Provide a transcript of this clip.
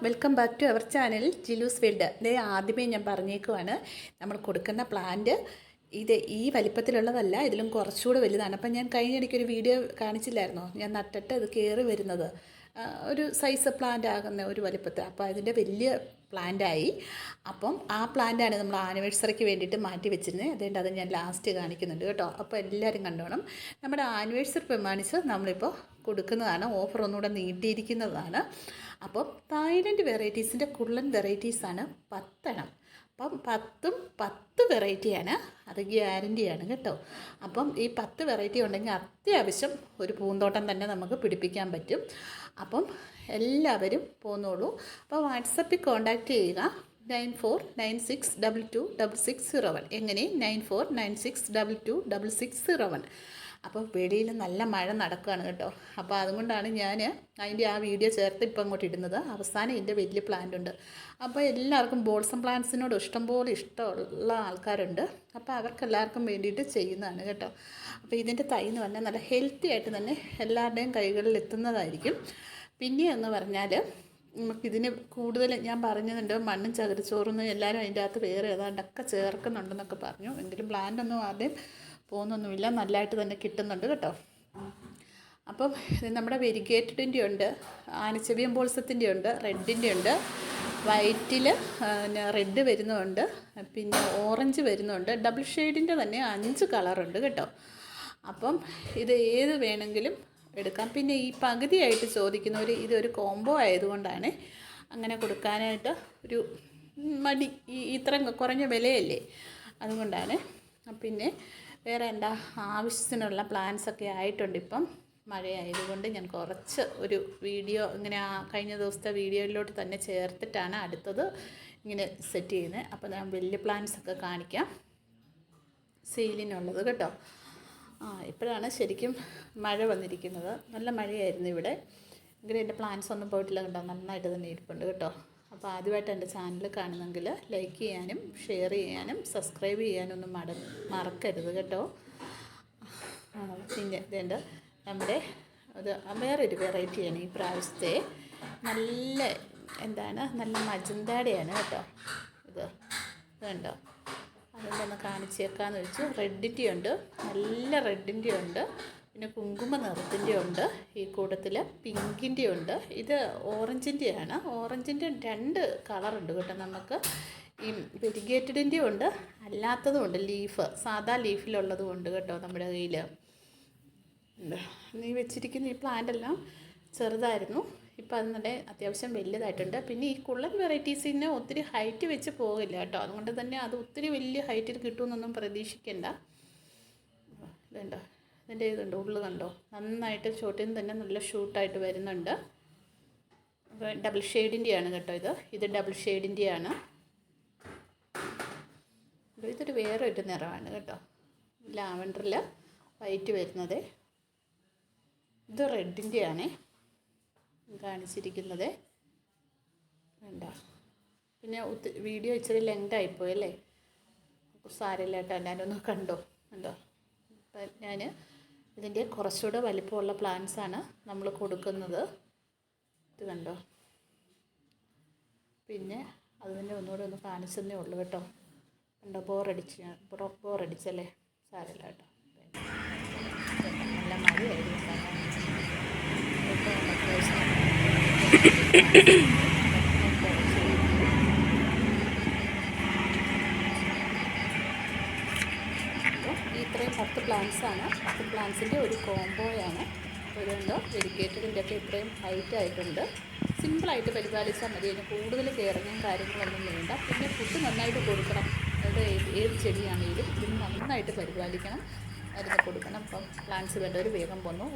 Welcome back to our channel Jilu's field. ഇത് ആദ്യമേ ഞാൻ പറഞ്ഞേക്കുവാണ്, നമ്മൾ കൊടുക്കുന്ന പ്ലാന്റ് ഇത് ഈ വലിപ്പത്തിലുള്ളതല്ല, ഇതിലും കുറച്ചുകൂടെ വലുതാണ്. അപ്പം ഞാൻ കഴിഞ്ഞിടയ്ക്കൊരു വീഡിയോ കാണിച്ചില്ലായിരുന്നോ, ഞാൻ നട്ടിട്ട് ഇത് കയറി വരുന്നത് ഒരു സൈസ് പ്ലാന്റ് ആകുന്ന ഒരു വലിപ്പത്തിൽ. അപ്പോൾ അതിൻ്റെ വലിയ പ്ലാന്റായി. അപ്പം ആ പ്ലാന്റാണ് നമ്മൾ ആനിവേഴ്സറിക്ക് വേണ്ടിയിട്ട് മാറ്റി വെച്ചിരുന്നത്. അതുകൊണ്ട് അത് ഞാൻ ലാസ്റ്റ് കാണിക്കുന്നുണ്ട് കേട്ടോ. അപ്പോൾ എല്ലാവരും കണ്ടോണം. നമ്മുടെ ആനിവേഴ്സറി പ്രമാണിച്ച് നമ്മളിപ്പോൾ കൊടുക്കുന്നതാണ്, ഓഫർ ഒന്നുകൂടെ നീട്ടിയിരിക്കുന്നതാണ്. അപ്പം തായ്ലൻഡ് വെറൈറ്റീസിൻ്റെ കുള്ളൻ വെറൈറ്റീസാണ് 10 എണ്ണം. അപ്പം 10 വെറൈറ്റിയാണ്, അത് ഗ്യാരൻറ്റിയാണ് കേട്ടോ. അപ്പം ഈ 10 വെറൈറ്റി ഉണ്ടെങ്കിൽ അത്യാവശ്യം ഒരു പൂന്തോട്ടം തന്നെ നമുക്ക് പിടിപ്പിക്കാൻ പറ്റും. അപ്പം എല്ലാവരും പോന്നോളൂ. അപ്പോൾ വാട്സപ്പിൽ കോൺടാക്റ്റ് ചെയ്യുക 9496226601. എങ്ങനെ 9496226601. അപ്പോൾ വെളിയിൽ നല്ല മഴ നടക്കുകയാണ് കേട്ടോ. അപ്പോൾ അതുകൊണ്ടാണ് ഞാൻ അതിൻ്റെ ആ വീഡിയോ ചേർത്ത് ഇപ്പം അങ്ങോട്ട് ഇടുന്നത്. അവസാനം ഇതിൻ്റെ വലിയ പ്ലാന്റ് ഉണ്ട്. അപ്പോൾ എല്ലാവർക്കും ബോൾസം പ്ലാന്റ്സിനോട് ഇഷ്ടംപോലെ ഇഷ്ടമുള്ള ആൾക്കാരുണ്ട്. അപ്പോൾ അവർക്കെല്ലാവർക്കും വേണ്ടിയിട്ട് ചെയ്യുന്നതാണ് കേട്ടോ. അപ്പോൾ ഇതിൻ്റെ തൈ എന്ന് പറഞ്ഞാൽ നല്ല ഹെൽത്തി ആയിട്ട് തന്നെ എല്ലാവരുടെയും കൈകളിൽ എത്തുന്നതായിരിക്കും. പിന്നെ എന്ന് പറഞ്ഞാൽ നമുക്കിതിന് കൂടുതൽ ഞാൻ പറഞ്ഞതുണ്ട്, മണ്ണും ചകിരിച്ചോറൊന്നും എല്ലാവരും അതിൻ്റെ അകത്ത് വേറെ ഏതാണ്ടൊക്കെ ചേർക്കുന്നുണ്ടെന്നൊക്കെ പറഞ്ഞു. എങ്കിലും പ്ലാന്റൊന്നും ആദ്യം പോകുന്നൊന്നുമില്ല, നല്ലതായിട്ട് തന്നെ കിട്ടുന്നുണ്ട് കേട്ടോ. അപ്പം നമ്മുടെ വെരിഗേറ്റഡിൻ്റെ ഉണ്ട്, ആനച്ചെവിയൻ ബോൾസത്തിൻ്റെ ഉണ്ട്, റെഡിൻ്റെ ഉണ്ട്, വൈറ്റിൽ റെഡ് വരുന്നുണ്ട്, പിന്നെ ഓറഞ്ച് വരുന്നുണ്ട്, ഡബിൾ ഷെയ്ഡിൻ്റെ തന്നെ 5 കളറുണ്ട് കേട്ടോ. അപ്പം ഇത് ഏത് വേണമെങ്കിലും എടുക്കാം. പിന്നെ ഈ പകുതിയായിട്ട് ചോദിക്കുന്നവർ ഇതൊരു കോംബോ ആയതുകൊണ്ടാണ് അങ്ങനെ കൊടുക്കാനായിട്ട് ഒരു മടി. ഇത്രയും കുറഞ്ഞ വിലയല്ലേ, അതുകൊണ്ടാണ്. പിന്നെ വേറെ എന്താ, ആവശ്യത്തിനുള്ള പ്ലാൻസൊക്കെ ആയിട്ടുണ്ട്. ഇപ്പം മഴയായതുകൊണ്ട് ഞാൻ കുറച്ച് ഒരു വീഡിയോ ഇങ്ങനെ കഴിഞ്ഞ ദിവസത്തെ വീഡിയോയിലോട്ട് തന്നെ ചേർത്തിട്ടാണ് അടുത്തത് ഇങ്ങനെ സെറ്റ് ചെയ്യുന്നത്. അപ്പോൾ ഞാൻ വലിയ പ്ലാൻസൊക്കെ കാണിക്കാം, സെയിലിനുള്ളത് കേട്ടോ. ഇപ്പോഴാണ് ശരിക്കും മഴ വന്നിരിക്കുന്നത്. നല്ല മഴയായിരുന്നു ഇവിടെ. എങ്കിലും എൻ്റെ പ്ലാൻസ് ഒന്നും പോയിട്ടില്ല കേട്ടോ, നന്നായിട്ട് തന്നെ ഇരിപ്പുണ്ട് കേട്ടോ. അപ്പോൾ ആദ്യമായിട്ട് എൻ്റെ ചാനൽ കാണുന്നെങ്കിൽ ലൈക്ക് ചെയ്യാനും ഷെയർ ചെയ്യാനും സബ്സ്ക്രൈബ് ചെയ്യാനും ഒന്നും മറക്കരുത് കേട്ടോ. പിന്നെ ഇതുണ്ട് നമ്മുടെ അത് വേറൊരു വെറൈറ്റിയാണ് ഈ പ്രാവശ്യത്തെ. നല്ല നല്ല മജന്തയുടെയാണ് കേട്ടോ ഇത്. ഇതുണ്ടോ, അതുകൊണ്ടൊന്ന് കാണിച്ചേക്കാമെന്ന് വെച്ചു. റെഡിൻ്റെ ഉണ്ട്, നല്ല റെഡിൻ്റെ ഉണ്ട്, പിന്നെ കുങ്കുമ നിറത്തിൻ്റെ ഉണ്ട്, ഈ കൂട്ടത്തിൽ പിങ്കിൻ്റെ ഉണ്ട്. ഇത് ഓറഞ്ചിൻ്റെയാണ്. ഓറഞ്ചിൻ്റെ 2 കളറുണ്ട് കേട്ടോ. നമുക്ക് ഈ വെരിഗേറ്റഡിൻ്റെ ഉണ്ട്, അല്ലാത്തതും ഉണ്ട്, ലീഫ് സാധാ ലീഫിലുള്ളതും ഉണ്ട് കേട്ടോ നമ്മുടെ കയ്യിൽ. ഈ വെച്ചിരിക്കുന്ന ഈ പ്ലാന്റെല്ലാം ചെറുതായിരുന്നു, ഇപ്പോൾ അതിൻ്റെ അത്യാവശ്യം വലിയതായിട്ടുണ്ട്. പിന്നെ ഈ കുള്ളൻ വെറൈറ്റീസിന് ഒത്തിരി ഹൈറ്റ് വെച്ച് പോകില്ല കേട്ടോ, അതുകൊണ്ട് തന്നെ അത് ഒത്തിരി വലിയ ഹൈറ്റിൽ കിട്ടുമെന്നൊന്നും പ്രതീക്ഷിക്കേണ്ട. ഇതുണ്ടോ, ഇതിൻ്റെ ഇതുണ്ട്, ഉള്ളു കണ്ടോ, നന്നായിട്ട് ചോട്ടിൽ നിന്ന് തന്നെ നല്ല ഷൂട്ടായിട്ട് വരുന്നുണ്ട്. അപ്പോൾ ഡബിൾ ഷെയ്ഡിൻ്റെയാണ് കേട്ടോ ഇത് ഡബിൾ ഷെയ്ഡിൻ്റെയാണ്. ഇതൊരു വേറെ ഒരു നിറമാണ് കേട്ടോ, ലാവൻഡറിൽ വൈറ്റ് വരുന്നത്. ഇത് റെഡിൻ്റെയാണേ കാണിച്ചിരിക്കുന്നത്. വേണ്ട, പിന്നെ വീഡിയോ ഇച്ചിരി ലെങ്ത് ആയിപ്പോയി അല്ലേ, സാരമില്ല കേട്ടോ, എല്ലാവരും ഒന്ന് കണ്ടോ. അപ്പം ഞാൻ ഇതിൻ്റെ കുറച്ചുകൂടെ വലിപ്പമുള്ള പ്ലാന്റ്സാണ് നമ്മൾ കൊടുക്കുന്നത്. ഇത് കണ്ടോ, പിന്നെ അത് തന്നെ ഒന്നുകൂടെ ഒന്ന് കാണിച്ചതേ ഉള്ളൂ കേട്ടോ. കണ്ടോ, ബോറടിച്ചല്ലേ, സാരമില്ല കേട്ടോ. നല്ല മഴയായിരുന്നു. ഇത്രയും 10 പ്ലാന്റ്സാണ്. 10 പ്ലാന്റ്സിൻ്റെ ഒരു കോംബോയാണ്. അതുകൊണ്ട് വെരിഗേറ്റഡിൻ്റെ ഒക്കെ ഇത്രയും ഹൈറ്റ് ആയിട്ടുണ്ട്. സിമ്പിളായിട്ട് പരിപാലിച്ചാൽ മതി, അതിന് കൂടുതൽ കെയറിങ്ങും കാര്യങ്ങളൊന്നും വേണ്ട. പിന്നെ ഫുഡ് നന്നായിട്ട് കൊടുക്കണം. അത് ഏത് ചെടിയാണെങ്കിലും ഇതിന് നന്നായിട്ട് പരിപാലിക്കണം, മരുന്ന് കൊടുക്കണം. അപ്പം പ്ലാന്റ്സ് വേണ്ടവർ വേഗം പോന്നു.